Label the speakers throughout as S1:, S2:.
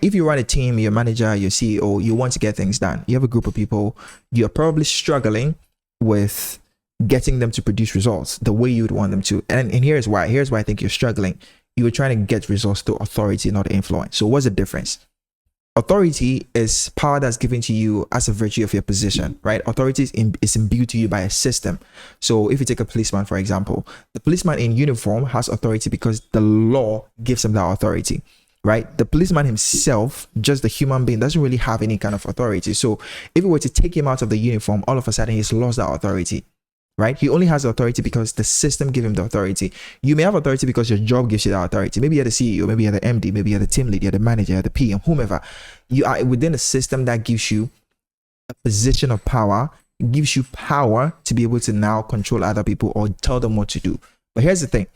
S1: If you run a team, you're a manager, you're CEO, you want to get things done. You have a group of people, you're probably struggling with getting them to produce results the way you would want them to. And here's why. Here's why I think you're struggling. You were trying to get results through authority, not influence. So what's the difference? Authority is power that's given to you as a virtue of your position, right? Authority is imbued to you by a system. So if you take a policeman, for example, the policeman in uniform has authority because the law gives him that authority, right? The policeman himself, just the human being, doesn't really have any kind of authority. So if we were to take him out of the uniform, all of a sudden he's lost that authority, right? He only has authority because the system gives him the authority. You may have authority because your job gives you that authority. Maybe you're the CEO, maybe you're the MD, maybe you're the team lead, you're the manager, you're the PM, whomever. You are within a system that gives you a position of power. It gives you power to be able to now control other people or tell them what to do. But here's the thing.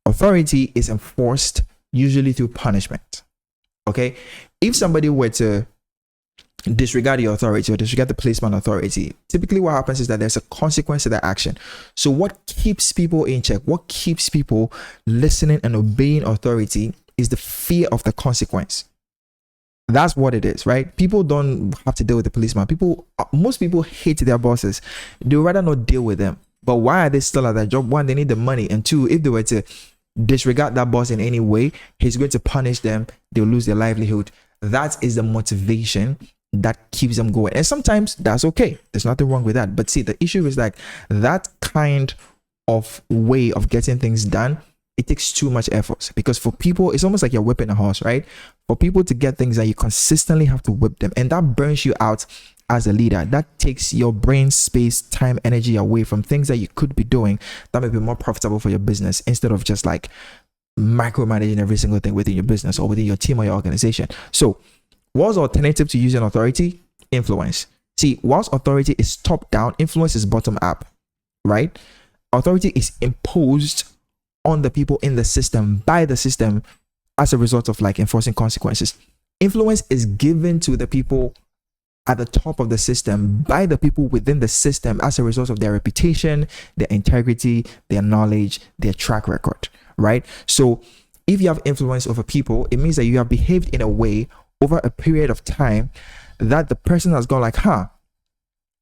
S1: Authority is enforced usually through punishment. Okay? If somebody were to disregard your authority or disregard the policeman authority, typically what happens is that there's a consequence to that action. So what keeps people in check, what keeps people listening and obeying authority is the fear of the consequence. That's what it is, right? People don't have to deal with the policeman. Most people hate their bosses. They would rather not deal with them. But why are they still at that job? One, they need the money. And two, if they were to disregard that boss in any way, he's going to punish them. They'll lose their livelihood. That is the motivation that keeps them going. And sometimes that's okay. There's nothing wrong with that. But see, the issue is like that kind of way of getting things done, it takes too much effort, because for people, it's almost like you're whipping a horse, right? For people to get things done, you consistently have to whip them, and that burns you out as a leader. That takes your brain space, time, energy away from things that you could be doing that may be more profitable for your business, instead of just like micromanaging every single thing within your business or within your team or your organization. So what's the alternative to using authority? Influence. See, whilst authority is top down, influence is bottom up, right? Authority is imposed on the people in the system by the system as a result of like enforcing consequences. Influence is given to the people at the top of the system by the people within the system as a result of their reputation, their integrity, their knowledge, their track record, right? So if you have influence over people, it means that you have behaved in a way over a period of time that the person has gone like,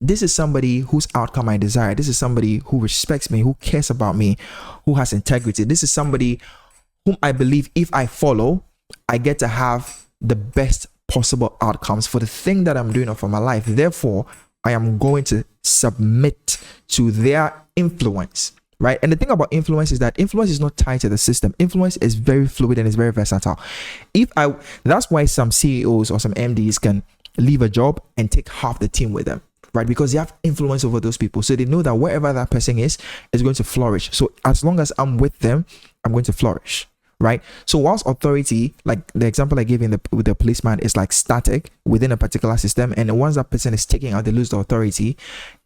S1: this is somebody whose outcome I desire. This is somebody who respects me, who cares about me, who has integrity. This is somebody whom I believe if I follow, I get to have the best possible outcomes for the thing that I'm doing or for my life. Therefore, I am going to submit to their influence, right? And the thing about influence is that influence is not tied to the system. Influence is very fluid and is very versatile. That's why some CEOs or some MDs can leave a job and take half the team with them, right? Because they have influence over those people. So they know that wherever that person is going to flourish. So as long as I'm with them, I'm going to flourish, right? So whilst authority, like the example I gave with the policeman, is like static within a particular system, and once that person is taken out, they lose the authority.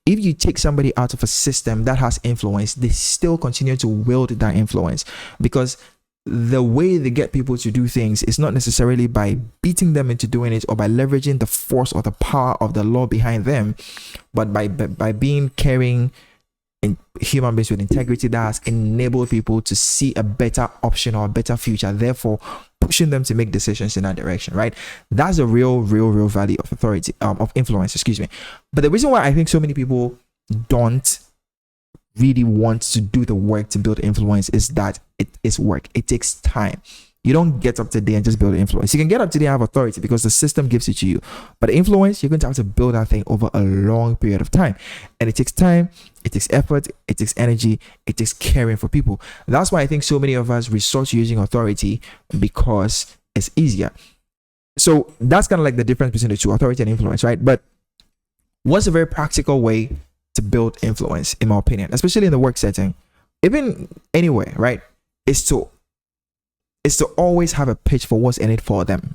S1: If you take somebody out of a system that has influence, they still continue to wield that influence, because the way they get people to do things is not necessarily by beating them into doing it or by leveraging the force or the power of the law behind them, but by being caring in human beings with integrity that has enabled people to see a better option or a better future, therefore pushing them to make decisions in that direction, right? That's the real value of authority, of influence, excuse me. But the reason why I think so many people don't really want to do the work to build influence is that it is work. It takes time. You don't get up today and just build influence. You can get up today and have authority because the system gives it to you. But influence, you're going to have to build that thing over a long period of time. And it takes time, it takes effort, it takes energy, it takes caring for people. That's why I think so many of us resort to using authority, because it's easier. So that's kind of like the difference between the two, authority and influence, right? But what's a very practical way to build influence, in my opinion, especially in the work setting, even anywhere, right? Is to always have a pitch for what's in it for them.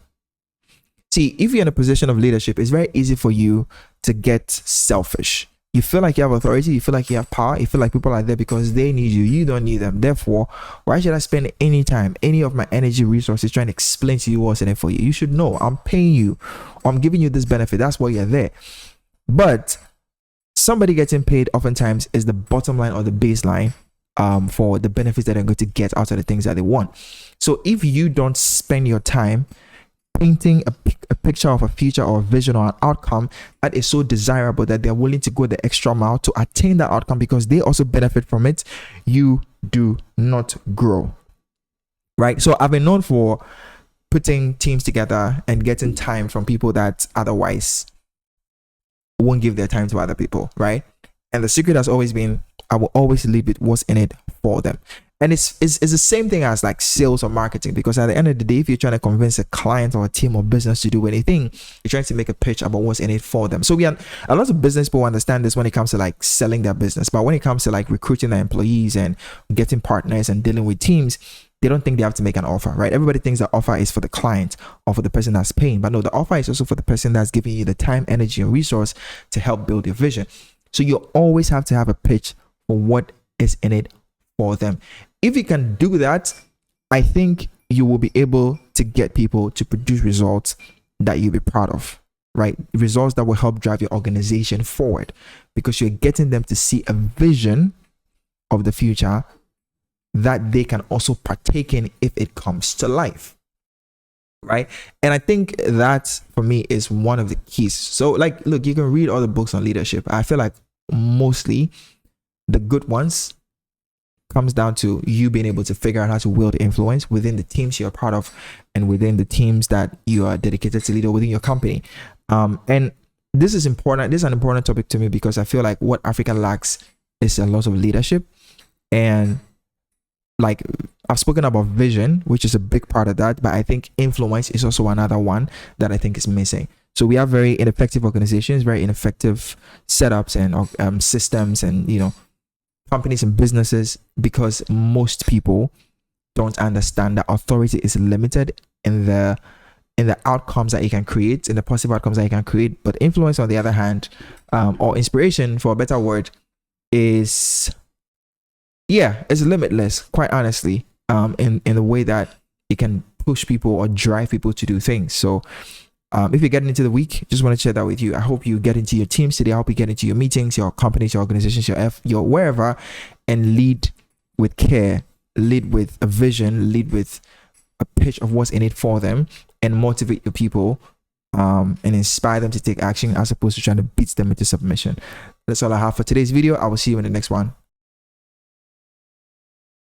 S1: See, if you're in a position of leadership, it's very easy for you to get selfish. You feel like you have authority, you feel like you have power, you feel like people are there because they need you, you don't need them. Therefore, why should I spend any time, any of my energy, resources trying to explain to you what's in it for you? You should know I'm paying you, or I'm giving you this benefit. That's why you're there. But somebody getting paid oftentimes is the bottom line or the baseline for the benefits that they're going to get out of the things that they want. So if you don't spend your time painting a picture of a future or a vision or an outcome that is so desirable that they're willing to go the extra mile to attain that outcome because they also benefit from it, you do not grow. Right? So I've been known for putting teams together and getting time from people that otherwise won't give their time to other people, right? And the secret has always been, I will always leave it what's in it for them. And it's the same thing as like sales or marketing, because at the end of the day, if you're trying to convince a client or a team or business to do anything, you're trying to make a pitch about what's in it for them. So we have a lot of business people understand this when it comes to like selling their business, but when it comes to like recruiting their employees and getting partners and dealing with teams, they don't think they have to make an offer, right? Everybody thinks the offer is for the client or for the person that's paying, but no, the offer is also for the person that's giving you the time, energy, and resource to help build your vision. So you always have to have a pitch for what is in it for them. If you can do that, I think you will be able to get people to produce results that you'll be proud of, right? Results that will help drive your organization forward because you're getting them to see a vision of the future that they can also partake in if it comes to life, right? And I think that for me is one of the keys. So like, look, you can read all the books on leadership. I feel like mostly the good ones comes down to you being able to figure out how to wield influence within the teams you're part of and within the teams that you are dedicated to lead or within your company. And this is important. This is an important topic to me because I feel like what Africa lacks is a lot of leadership. And like I've spoken about vision, which is a big part of that, but I think influence is also another one that I think is missing. So we have very ineffective organizations, very ineffective setups and systems and, you know, companies and businesses because most people don't understand that authority is limited in the outcomes that you can create, in the positive outcomes that you can create. But influence, on the other hand, or inspiration, for a better word, is limitless, quite honestly, in the way that it can push people or drive people to do things. So if you're getting into the week, just want to share that with you. I hope you get into your teams today. I hope you get into your meetings, your companies, your organizations, your wherever, and lead with care, lead with a vision, lead with a pitch of what's in it for them, and motivate your people and inspire them to take action as opposed to trying to beat them into submission. That's all I have for today's video. I will see you in the next one.